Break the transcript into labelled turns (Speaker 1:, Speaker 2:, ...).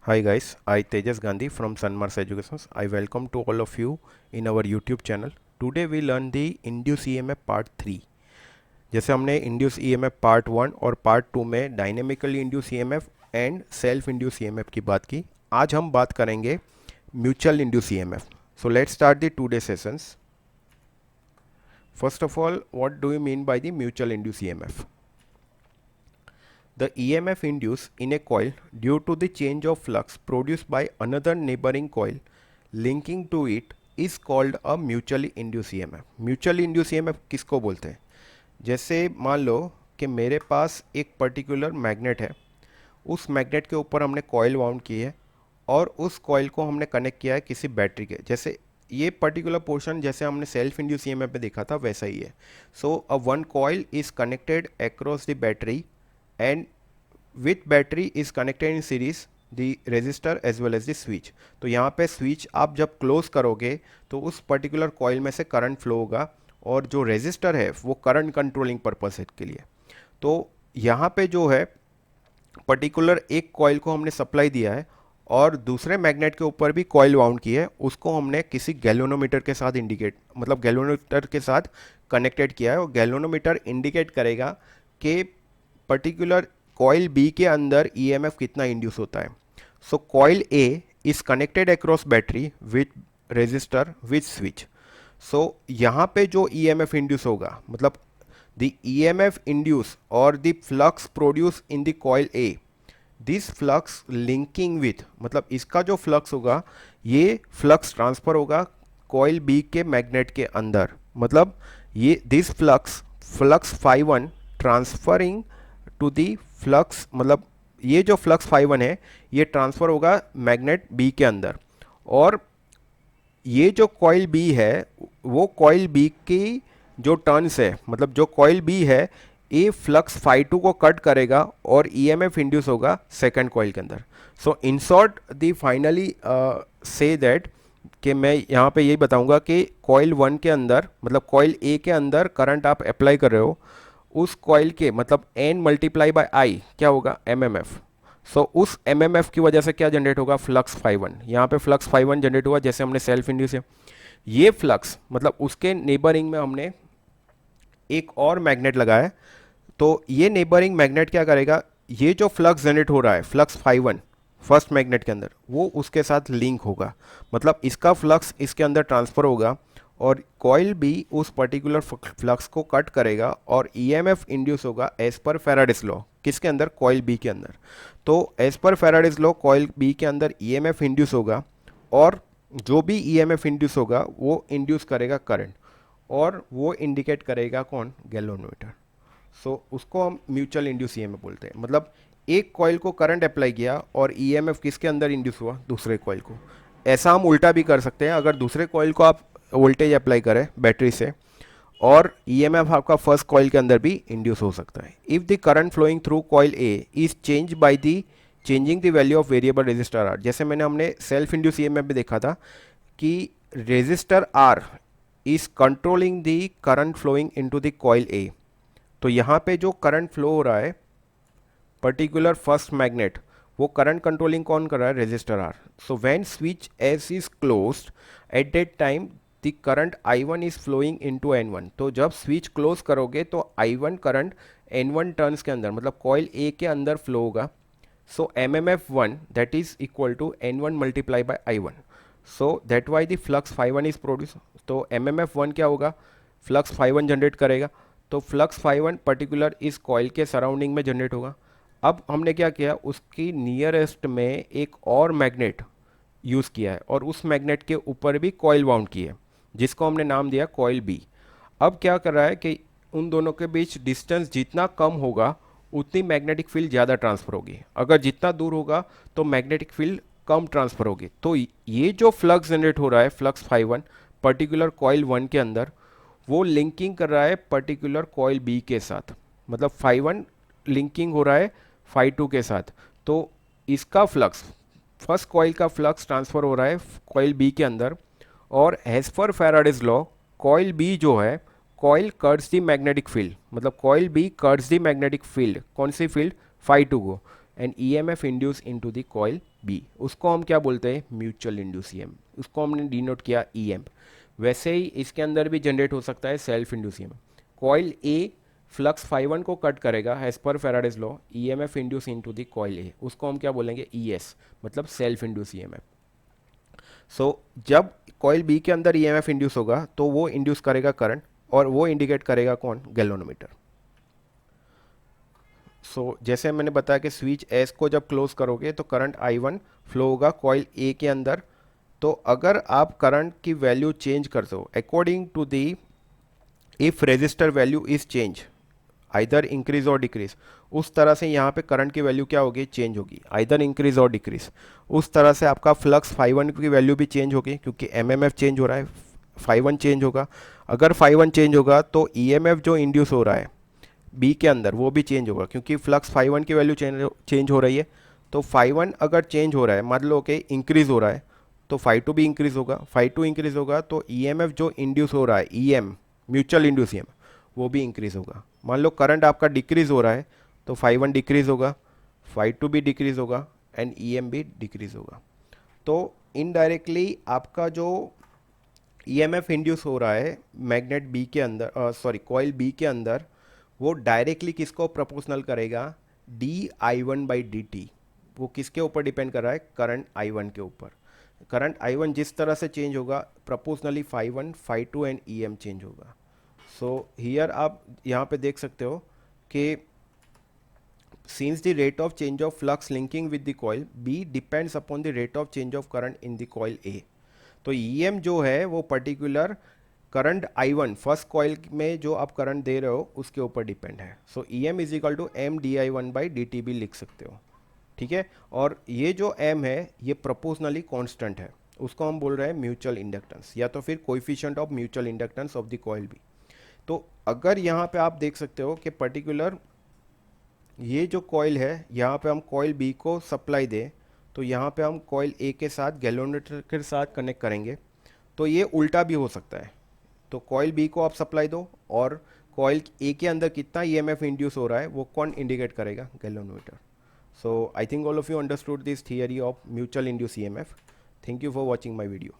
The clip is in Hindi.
Speaker 1: Hi guys, I Tejas Gandhi from Sunmars Educations. I welcome to all of you in our YouTube channel. Today we learn the Induce EMF Part 3. जैसे हमने इंड्यूस ईएमएफ पार्ट 1 और पार्ट 2 में dynamically induce EMF and self induce EMF की बात की, आज हम बात करेंगे mutual induce EMF. So let's start the today sessions. First of all, what do you mean by the mutual induce EMF? The EMF induced in a coil due to the change of flux produced by another neighboring coil linking to it is called a mutually induced EMF. Mutually induced EMF किसको बोलते हैं? जैसे मान लो कि मेरे पास एक पर्टिकुलर मैग्नेट है, उस मैग्नेट के ऊपर हमने कॉइल वाउंड की है और उस कॉइल को हमने कनेक्ट किया है किसी बैटरी के. जैसे ये पर्टिकुलर पोर्शन जैसे हमने सेल्फ इंड्यूस ईएमएफ में देखा था वैसा ही है. So a one coil is connected across the battery and with battery is connected in series the resistor as well as the switch. तो यहाँ पे स्विच आप जब क्लोज करोगे तो उस पर्टिकुलर कॉइल में से करंट फ्लो होगा और जो रेजिस्टर है वो करंट कंट्रोलिंग पर्पस है के लिए. तो यहाँ पे जो है पर्टिकुलर एक कॉइल को हमने सप्लाई दिया है और दूसरे मैग्नेट के ऊपर भी कॉइल वाउंड की है, उसको हमने किसी गैल्वेनोमीटर के साथ इंडिकेट मतलब गैल्वेनोमीटर के साथ कनेक्टेड किया है और गैल्वेनोमीटर इंडिकेट करेगा कि पर्टिकुलर कॉइल बी के अंदर ईएमएफ कितना इंड्यूस होता है. So coil A is connected across battery with resistor with switch. So यहाँ पे जो ईएमएफ इंड्यूस होगा मतलब द ईएमएफ इंड्यूस और the flux produce in the coil a, this flux linking with मतलब इसका जो फ्लक्स होगा ये फ्लक्स ट्रांसफर होगा कॉइल बी के मैग्नेट के अंदर. मतलब ये this flux flux phi one transferring to the flux मतलब ये जो फ्लक्स फाई वन है ये ट्रांसफ़र होगा मैग्नेट बी के अंदर और ये जो कॉइल बी है वो कॉइल बी की जो टर्न्स है मतलब जो कॉइल बी है ये फ्लक्स फाई टू को कट करेगा और ईएमएफ इंड्यूस होगा सेकंड कॉइल के अंदर. So in short the finally say that कि मैं यहाँ पे यही बताऊँगा कि कॉइल वन के अंदर मतलब कॉइल ए के अंदर करंट आप अप्लाई कर रहे हो, उस कॉइल के मतलब एन मल्टीप्लाई बाय आई क्या होगा एम एम एफ. सो उस एम एम एफ की वजह से क्या जनरेट होगा फ्लक्स फाई वन. यहाँ पे फ्लक्स फाई वन जनरेट हुआ जैसे हमने सेल्फ इंड्यूस है. ये फ्लक्स मतलब उसके नेबरिंग में हमने एक और मैग्नेट लगाया है. तो ये नेबरिंग मैग्नेट क्या करेगा, ये जो फ्लक्स जनरेट हो रहा है flux phi one first magnet के अंदर वो उसके साथ लिंक होगा. मतलब इसका फ्लक्स इसके अंदर ट्रांसफ़र होगा और कॉइल बी उस पर्टिकुलर फ्लक्स को कट करेगा और ईएमएफ इंड्यूस होगा एज पर फैराडेस लॉ किसके अंदर कॉइल बी के अंदर. तो as per Faraday's law coil b के अंदर ईएमएफ इंड्यूस होगा और जो भी ईएमएफ इंड्यूस होगा वो इंड्यूस करेगा करंट और वो इंडिकेट करेगा कौन गैल्वेनोमीटर. सो उसको हम म्यूचुअल इंड्यूस ईएमएफ बोलते हैं. मतलब एक कॉइल को करंट अप्लाई किया और ईएमएफ किसके अंदर इंड्यूस हुआ दूसरे कॉइल को. ऐसा हम उल्टा भी कर सकते हैं, अगर दूसरे कॉइल को आप वोल्टेज अप्लाई करें बैटरी से और ईएमएफ आपका फर्स्ट कॉइल के अंदर भी इंड्यूस हो सकता है. If the current flowing through coil A is change by the changing the value of variable resistor R. जैसे मैंने हमने सेल्फ इंड्यूस ईएमएफ में देखा था कि resistor r is controlling the current flowing into the coil a. तो यहाँ पे जो करंट फ्लो हो रहा है पर्टिकुलर फर्स्ट मैग्नेट वो करंट कंट्रोलिंग कौन कर रहा है resistor r. So when switch s is closed at that time the current I1 is flowing into N1. तो जब स्विच क्लोज करोगे तो I1 करंट N1 टर्न्स के अंदर मतलब कॉइल ए के अंदर फ्लो होगा. So MMF1 that is equal to N1 multiply by I1. So that why the flux phi one is produce. तो MMF1 क्या होगा फ्लक्स फाई वन जनरेट करेगा. तो फ्लक्स फाई वन पर्टिकुलर इस कॉइल के सराउंडिंग में जनरेट होगा. अब हमने क्या किया उसकी नियरेस्ट में एक और मैग्नेट यूज़ किया है और उस मैग्नेट के ऊपर भी कॉइल वाउंड की है जिसको हमने नाम दिया कॉइल बी. अब क्या कर रहा है कि उन दोनों के बीच डिस्टेंस जितना कम होगा उतनी मैग्नेटिक फील्ड ज़्यादा ट्रांसफ़र होगी, अगर जितना दूर होगा तो मैग्नेटिक फील्ड कम ट्रांसफ़र होगी. तो ये जो फ्लक्स जनरेट हो रहा है flux phi one particular coil one के अंदर वो लिंकिंग कर रहा है पर्टिकुलर कॉइल बी के साथ. मतलब फाई वन लिंकिंग हो रहा है फाई टू के साथ. तो इसका फ्लक्स फर्स्ट कॉइल का फ्लक्स ट्रांसफ़र हो रहा है कॉइल बी के अंदर और as per Faraday's law coil b जो है coil cuts the magnetic field मतलब coil b cuts the magnetic field कौन सी फील्ड फाई टू को and EMF induce into the coil b, उसको हम क्या बोलते हैं, म्यूचुअल इंड्यूस ईएमएफ, उसको हमने डिनोट किया ईएम। वैसे ही इसके अंदर भी जनरेट हो सकता है self induce EMF. Coil a flux φ1 को कट करेगा as per Faraday's law, EMF induce into the coil a, उसको हम क्या बोलेंगे, ईएस, मतलब सेल्फ इंड्यूस ईएमएफ। सो जब कॉइल बी के अंदर ईएमएफ इंड्यूस होगा तो वो इंड्यूस करेगा करंट, और वो इंडिकेट करेगा कौन, गैल्वेनोमीटर। सो जैसे मैंने बताया कि स्विच एस को जब क्लोज करोगे तो करंट I1 फ्लो होगा कॉइल ए के अंदर। तो अगर आप करंट की वैल्यू चेंज करते हो according to the, if resistor value is change either increase और डिक्रीज, उस तरह से यहाँ पे करंट की वैल्यू क्या होगी, चेंज होगी, आइदर इंक्रीज और डिक्रीज। उस तरह से आपका फ्लक्स φ1 की वैल्यू भी चेंज होगी, क्योंकि एमएमएफ चेंज हो रहा है, φ1 चेंज होगा। अगर φ1 चेंज होगा तो ईएमएफ जो इंड्यूस हो रहा है बी के अंदर वो भी चेंज होगा, क्योंकि फ्लक्स φ1 की वैल्यू चेंज हो रही है। तो φ1 अगर चेंज हो रहा है, मान लो कि इंक्रीज हो रहा है, तो φ2 भी इंक्रीज होगा, φ2 इंक्रीज होगा तो ईएमएफ जो इंड्यूस हो रहा है, ईएम म्यूचुअल इंड्यूस ईएमएफ, वो भी इंक्रीज होगा। मान लो करंट आपका डिक्रीज हो रहा है तो φ1 डिक्रीज होगा, φ2 भी डिक्रीज होगा एंड ईएम भी डिक्रीज होगा। तो इनडायरेक्टली आपका जो ईएमएफ इंड्यूस हो रहा है मैग्नेट बी के अंदर, सॉरी कॉइल बी के अंदर, वो डायरेक्टली किसको प्रोपोर्शनल करेगा, di1/dt। वो किसके ऊपर डिपेंड कर रहा है, करंट I1 के ऊपर। करंट I1 जिस तरह से चेंज होगा प्रोपोर्शनली φ1 φ2 एंड ईएम चेंज होगा। सो हियर आप यहाँ पे देख सकते हो कि since the rate of change of flux linking with the coil B depends upon the rate of change of current in the coil A, तो EM जो है वो particular current I1 first coil में जो आप करंट दे रहे हो उसके ऊपर डिपेंड है। So EM is equal to M di1/dt भी लिख सकते हो, ठीक है। और ये जो M है ये प्रोपोर्शनली कांस्टेंट है, उसको हम बोल रहे हैं म्यूचुअल इंडक्टेंस, या तो फिर coefficient of mutual inductance of the coil be. तो अगर यहाँ पे आप देख सकते हो कि पर्टिकुलर ये जो कॉइल है, यहाँ पे हम कॉइल बी को सप्लाई दें, तो यहाँ पे हम कॉइल ए के साथ गैल्वेनोमीटर के साथ कनेक्ट करेंगे, तो ये उल्टा भी हो सकता है। तो कॉइल बी को आप सप्लाई दो और कॉइल ए के अंदर कितना ईएमएफ इंड्यूस हो रहा है वो कौन इंडिकेट करेगा, galvanometer. So I think all of you understood this theory of mutual induce EMF. Thank you for watching my video.